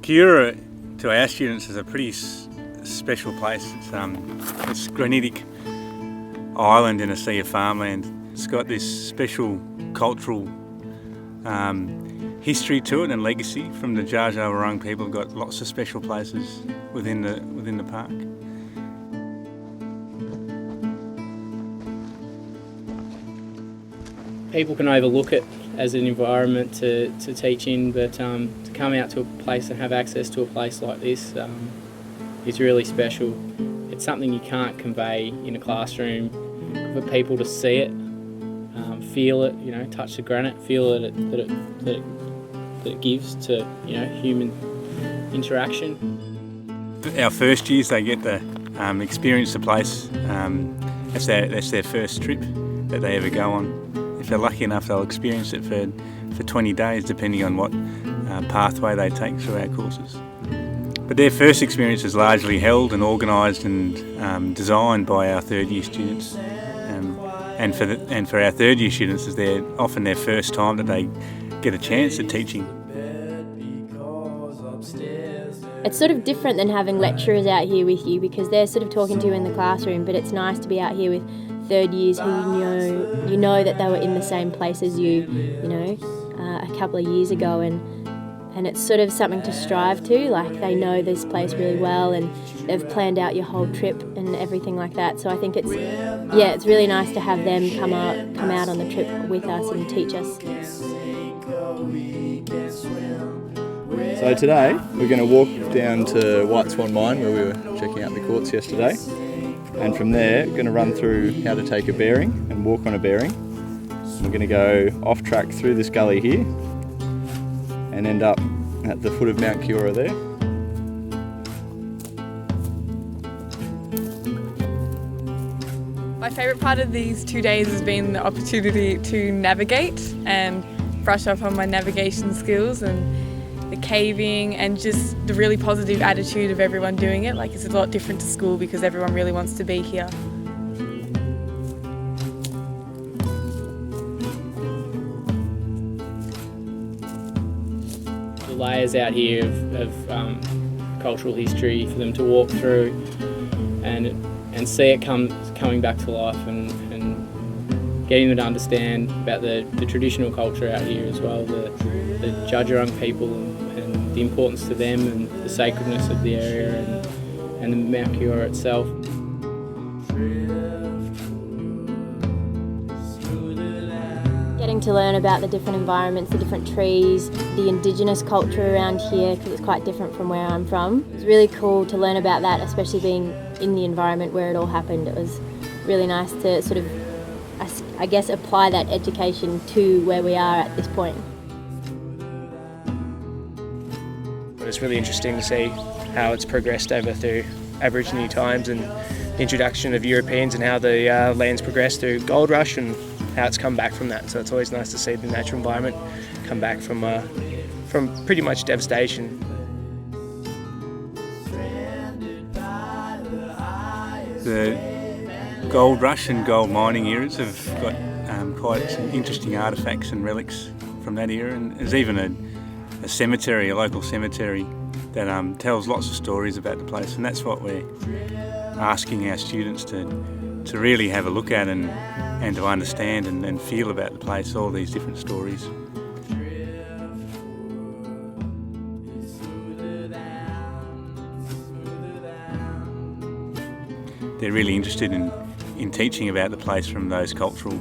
Kooyoora, to our students, is a pretty special place. It's granitic island in a sea of farmland. It's got this special cultural history to it and legacy from the Dja Dja Wurrung people. Have got lots of special places within the park. People can overlook it as an environment to teach in, but to come out to a place and have access to a place like this is really special. It's something you can't convey in a classroom. For people to see it, feel it, touch the granite, feel that it gives to human interaction. Our first years, they get to experience the place. That's their first trip that they ever go on. If they're lucky enough, they'll experience it for 20 days, depending on what pathway they take through our courses. But their first experience is largely held and organised and designed by our third year students. And for our third year students, it's often their first time that they get a chance at teaching. It's sort of different than having lecturers out here with you, because they're sort of talking to you in the classroom, but it's nice to be out here with third years who you know that they were in the same place as you a couple of years ago, and it's sort of something to strive to. Like, they know this place really well and they've planned out your whole trip and everything like that. So I think it's really nice to have them come out on the trip with us and teach us. So today we're going to walk down to White Swan Mine, where we were checking out the quartz yesterday, and from there we're going to run through how to take a bearing and walk on a bearing. We're going to go off track through this gully here and end up at the foot of Mount Kooyoora there. My favourite part of these 2 days has been the opportunity to navigate and brush up on my navigation skills, and the caving and just the really positive attitude of everyone doing it. Like, it's a lot different to school because everyone really wants to be here. The layers out here of cultural history for them to walk through and see it coming back to life, and getting them to understand about the traditional culture out here as well, the Dja Dja Wurrung people and the importance to them and the sacredness of the area and the Mount Kooyoora itself. Getting to learn about the different environments, the different trees, the Indigenous culture around here, because it's quite different from where I'm from. It's really cool to learn about that, especially being in the environment where it all happened. It was really nice to sort of, I guess, apply that education to where we are at this point. It's really interesting to see how it's progressed over through Aboriginal times and the introduction of Europeans, and how the land's progressed through gold rush and how it's come back from that. So it's always nice to see the natural environment come back from pretty much devastation. The gold rush and gold mining eras have got quite some interesting artefacts and relics from that era, and there's even a cemetery, a local cemetery, that tells lots of stories about the place, and that's what we're asking our students to really have a look at and to understand and feel about the place, all these different stories. They're really interested in teaching about the place from those cultural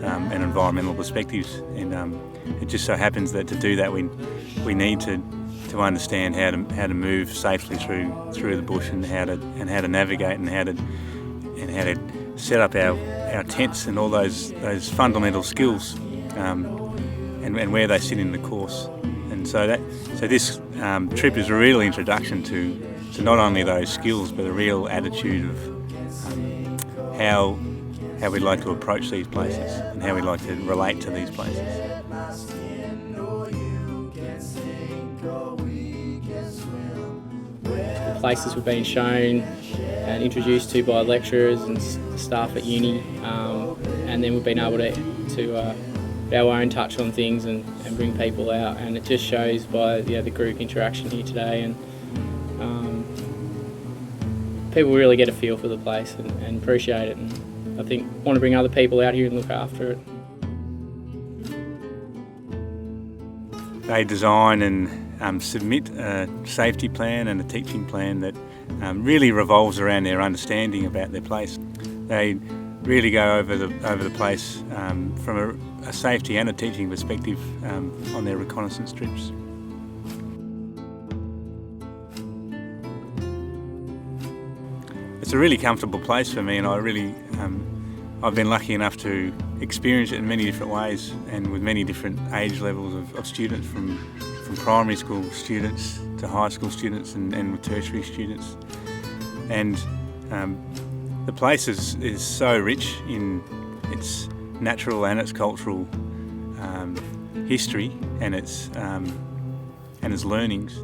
and environmental perspectives, and it just so happens that to do that we need to understand how to move safely through the bush, and how to navigate, and how to set up our tents, and all those fundamental skills, and where they sit in the course. And so this trip is a real introduction to not only those skills, but a real attitude of how we'd like to approach these places and how we'd like to relate to these places. The places we've been shown and introduced to by lecturers and staff at uni, and then we've been able to our own touch on things and bring people out, and it just shows by the group interaction here today, and people really get a feel for the place and appreciate it, and I think want to bring other people out here and look after it. They design and submit a safety plan and a teaching plan that really revolves around their understanding about their place. They really go over the place from a safety and a teaching perspective on their reconnaissance trips. It's a really comfortable place for me, and I've been lucky enough to experience it in many different ways and with many different age levels of students, from primary school students to high school students and with tertiary students. And the place is so rich in its natural and its cultural history and its learnings.